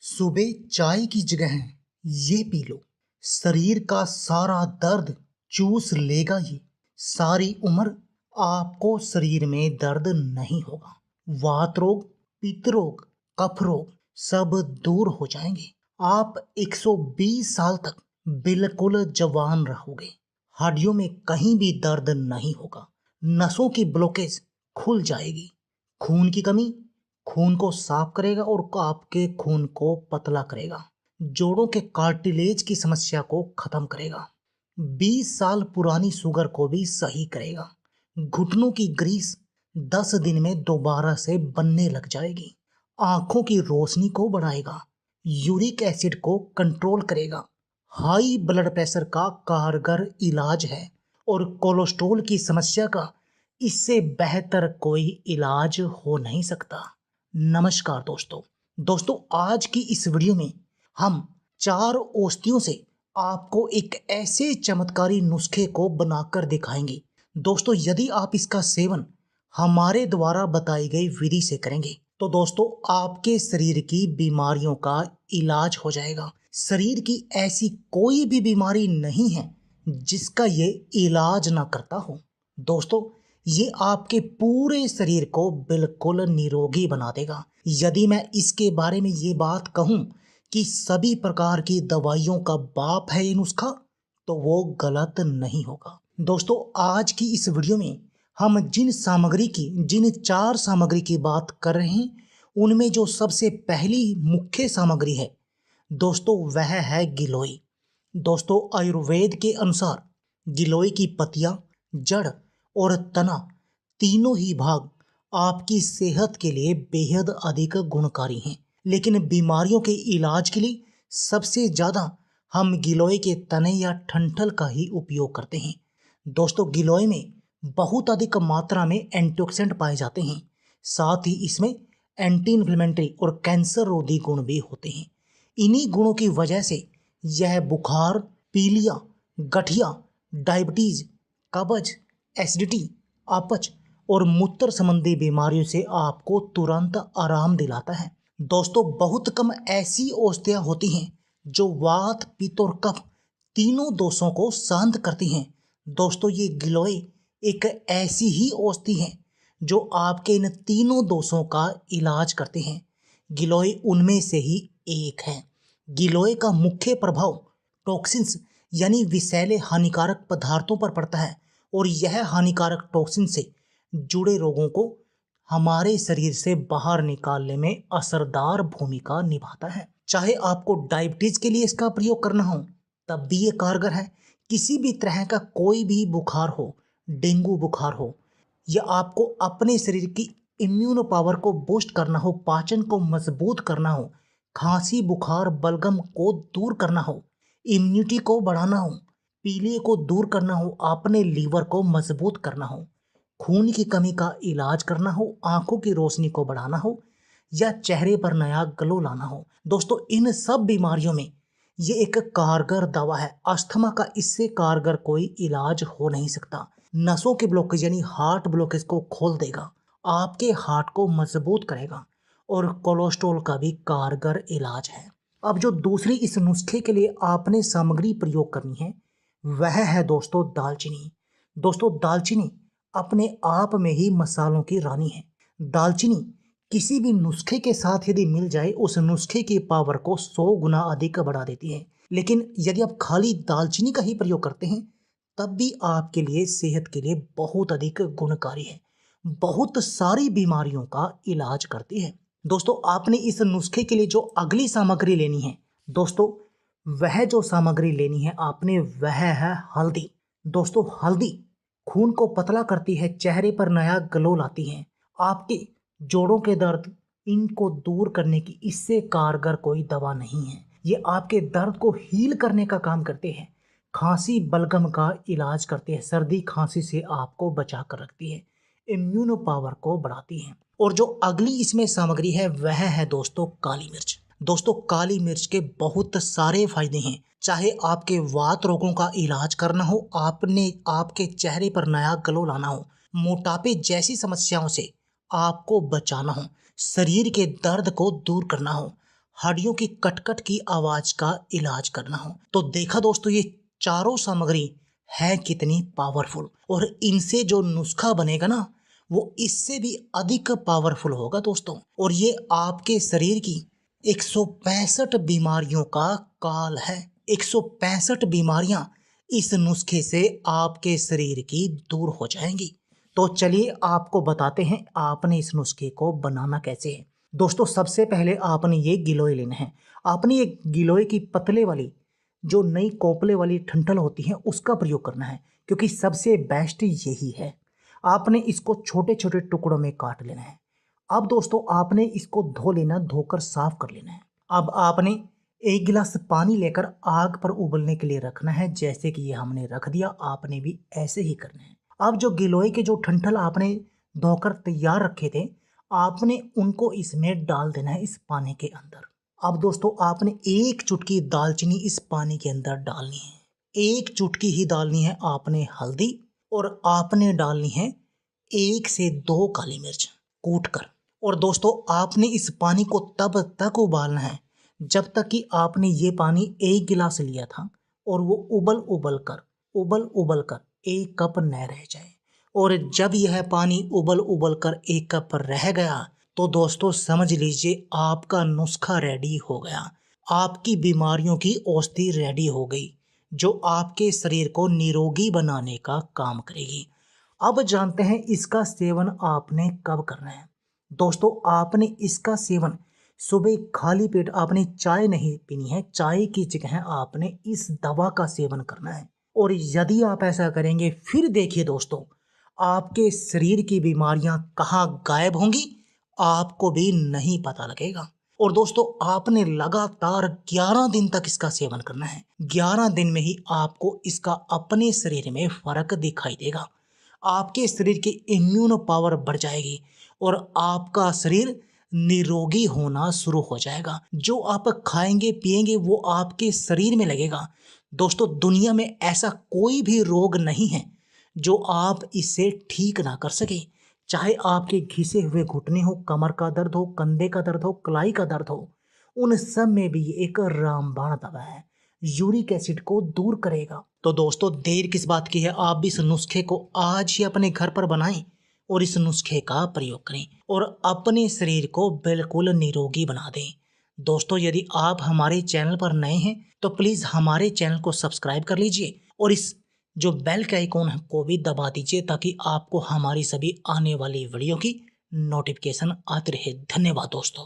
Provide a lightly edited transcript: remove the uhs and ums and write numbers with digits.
सुबह चाय की जगह ये पी लो। शरीर का सारा दर्द चूस लेगा ये। सारी उम्र आपको शरीर में दर्द नहीं होगा। वात रोग, पित्त रोग, कफ रोग सब दूर हो जाएंगे। आप 120 साल तक बिल्कुल जवान रहोगे। हड्डियों में कहीं भी दर्द नहीं होगा। नसों की ब्लॉकेज खुल जाएगी। खून की कमी खून को साफ करेगा और आपके खून को पतला करेगा। जोड़ों के कार्टिलेज की समस्या को खत्म करेगा। 20 साल पुरानी शुगर को भी सही करेगा। घुटनों की ग्रीस 10 दिन में दोबारा से बनने लग जाएगी। आंखों की रोशनी को बढ़ाएगा। यूरिक एसिड को कंट्रोल करेगा। हाई ब्लड प्रेशर का कारगर इलाज है और कोलेस्ट्रॉल की समस्या का इससे बेहतर कोई इलाज हो नहीं सकता। नमस्कार दोस्तों आज की इस वीडियो में हम 4 औषधियों से आपको एक ऐसे चमत्कारी नुस्खे को बनाकर दिखाएंगे। दोस्तों यदि आप इसका सेवन हमारे द्वारा बताई गई विधि से करेंगे तो दोस्तों आपके शरीर की बीमारियों का इलाज हो जाएगा। शरीर की ऐसी कोई भी बीमारी नहीं है जिसका ये इलाज ना करता हो। दोस्तों ये आपके पूरे शरीर को बिल्कुल निरोगी बना देगा। यदि मैं इसके बारे में ये बात कहूँ कि सभी प्रकार की दवाइयों का बाप है ये नुस्खा, तो वो गलत नहीं होगा। दोस्तों आज की इस वीडियो में हम जिन 4 सामग्री की बात कर रहे हैं उनमें जो सबसे पहली मुख्य सामग्री है दोस्तों वह है गिलोय। दोस्तों आयुर्वेद के अनुसार गिलोय की पत्तियां, जड़ और तना तीनों ही भाग आपकी सेहत के लिए बेहद अधिक गुणकारी हैं। लेकिन बीमारियों के इलाज के लिए सबसे ज़्यादा हम गिलोय के तने या ठंठल का ही उपयोग करते हैं। दोस्तों गिलोय में बहुत अधिक मात्रा में एंटीऑक्सीडेंट पाए जाते हैं। साथ ही इसमें एंटी इन्फ्लेमेटरी और कैंसर रोधी गुण भी होते हैं। इन्हीं गुणों की वजह से यह बुखार, पीलिया, गठिया, डायबिटीज, कब्ज, एसिडिटी, अपच और मूत्र संबंधी बीमारियों से आपको तुरंत आराम दिलाता है। दोस्तों बहुत कम ऐसी औषधियाँ होती हैं जो वात, पित्त और कफ तीनों दोषों को शांत करती हैं। दोस्तों ये गिलोय एक ऐसी ही औषधि है जो आपके इन तीनों दोषों का इलाज करते हैं। गिलोय उनमें से ही एक है। गिलोय का मुख्य प्रभाव टॉक्सिन्स यानी विषैले हानिकारक पदार्थों पर पड़ता है और यह हानिकारक टॉक्सिन से जुड़े रोगों को हमारे शरीर से बाहर निकालने में असरदार भूमिका निभाता है। चाहे आपको डायबिटीज के लिए इसका प्रयोग करना हो तब भी ये कारगर है। किसी भी तरह का कोई भी बुखार हो, डेंगू बुखार हो या आपको अपने शरीर की इम्यून पावर को बूस्ट करना हो, पाचन को मजबूत करना हो, खांसी, बुखार, बलगम को दूर करना हो, इम्यूनिटी को बढ़ाना हो, पीलिया को दूर करना हो, अपने लीवर को मजबूत करना हो, खून की कमी का इलाज करना हो, आंखों की रोशनी को बढ़ाना हो या चेहरे पर नया ग्लो लाना हो, दोस्तों इन सब बीमारियों में ये एक कारगर दवा है। अस्थमा का इससे कारगर कोई इलाज हो नहीं सकता। नसों के ब्लॉकेज यानी हार्ट ब्लॉकेज को खोल देगा, आपके हार्ट को मजबूत करेगा और कोलेस्ट्रॉल का भी कारगर इलाज है। अब जो दूसरी इस नुस्खे के लिए आपने सामग्री प्रयोग करनी है वह है दोस्तों दालचीनी। दोस्तों दालचीनी अपने आप में ही मसालों की रानी है। दालचीनी किसी भी नुस्खे के साथ यदि मिल जाए उस नुस्खे की पावर को 100 गुना अधिक बढ़ा देती है। लेकिन यदि आप खाली दालचीनी का ही प्रयोग करते हैं तब भी आपके लिए सेहत के लिए बहुत अधिक गुणकारी है, बहुत सारी बीमारियों का इलाज करती है। दोस्तों आपने इस नुस्खे के लिए जो अगली सामग्री लेनी है दोस्तों वह जो सामग्री लेनी है आपने वह है हल्दी। दोस्तों हल्दी खून को पतला करती है, चेहरे पर नया ग्लो लाती है, आपके जोड़ों के दर्द इनको दूर करने की इससे कारगर कोई दवा नहीं है। ये आपके दर्द को हील करने का काम करते हैं, खांसी बलगम का इलाज करते हैं, सर्दी खांसी से आपको बचा कर रखती है, इम्यूनो पावर को बढ़ाती है। और जो अगली इसमें सामग्री है वह है दोस्तों काली मिर्च। दोस्तों काली मिर्च के बहुत सारे फायदे हैं। चाहे आपके वात रोगों का इलाज करना हो, आपके चेहरे पर नया ग्लो लाना हो, मोटापे जैसी समस्याओं से आपको बचाना हो, शरीर के दर्द को दूर करना हो, हड्डियों की कटकट की आवाज का इलाज करना हो। तो देखा दोस्तों, ये चारों सामग्री है कितनी पावरफुल, और इनसे जो नुस्खा बनेगा ना वो इससे भी अधिक पावरफुल होगा दोस्तों। और ये आपके शरीर की 165 बीमारियों का काल है। 165 बीमारियां इस नुस्खे से आपके शरीर की दूर हो जाएंगी। तो चलिए आपको बताते हैं आपने इस नुस्खे को बनाना कैसे है। दोस्तों सबसे पहले आपने ये गिलोय लेना है। आपने ये गिलोय की पतले वाली जो नई कोपले वाली ठंठल होती है उसका प्रयोग करना है, क्योंकि सबसे बेस्ट यही है। आपने इसको छोटे छोटे टुकड़ों में काट लेना है। अब दोस्तों आपने इसको धो लेना, धोकर साफ कर लेना है। अब आपने एक गिलास पानी लेकर आग पर उबलने के लिए रखना है। जैसे कि ये हमने रख दिया, आपने भी ऐसे ही करना है। अब जो गिलोय के जो ठंठल आपने धोकर तैयार रखे थे, आपने उनको इसमें डाल देना है, इस पानी के अंदर। अब दोस्तों आपने एक चुटकी दालचीनी इस पानी के अंदर डालनी है। एक चुटकी ही डालनी है आपने हल्दी, और आपने डालनी है 1 से 2 काली मिर्च कूट कर। और दोस्तों आपने इस पानी को तब तक उबालना है जब तक कि आपने ये पानी 1 गिलास लिया था और वो उबल उबल कर 1 कप न रह जाए। और जब यह पानी उबल उबल कर 1 कप रह गया तो दोस्तों समझ लीजिए आपका नुस्खा रेडी हो गया। आपकी बीमारियों की औषधि रेडी हो गई, जो आपके शरीर को निरोगी बनाने का काम करेगी। अब जानते हैं इसका सेवन आपने कब करना है। दोस्तों आपने इसका सेवन सुबह खाली पेट, आपने चाय नहीं पीनी है। चाय की जगह आपने इस दवा का सेवन करना है। और यदि आप ऐसा करेंगे फिर देखिए दोस्तों, आपके शरीर की बीमारियां कहाँ गायब होंगी आपको भी नहीं पता लगेगा। और दोस्तों आपने लगातार 11 दिन तक इसका सेवन करना है। 11 दिन में ही आपको इसका अपने शरीर में फर्क दिखाई देगा। आपके शरीर की इम्यून पावर बढ़ जाएगी और आपका शरीर निरोगी होना शुरू हो जाएगा। जो आप खाएंगे पिएंगे वो आपके शरीर में लगेगा। दोस्तों दुनिया में ऐसा कोई भी रोग नहीं है जो आप इससे ठीक ना कर सके। चाहे आपके घिसे हुए घुटने हो, कमर का दर्द हो, कंधे का दर्द हो, कलाई का दर्द हो, उन सब में भी ये एक रामबाण दवा है। यूरिक एसिड को दूर करेगा। तो दोस्तों देर किस बात की है, आप भी इस नुस्खे को आज ही अपने घर पर बनाएं और इस नुस्खे का प्रयोग करें और अपने शरीर को बिल्कुल निरोगी बना दें। दोस्तों यदि आप हमारे चैनल पर नए हैं तो प्लीज़ हमारे चैनल को सब्सक्राइब कर लीजिए और इस जो बेल के आइकॉन है को भी दबा दीजिए, ताकि आपको हमारी सभी आने वाली वीडियो की नोटिफिकेशन आती रहे। धन्यवाद दोस्तों।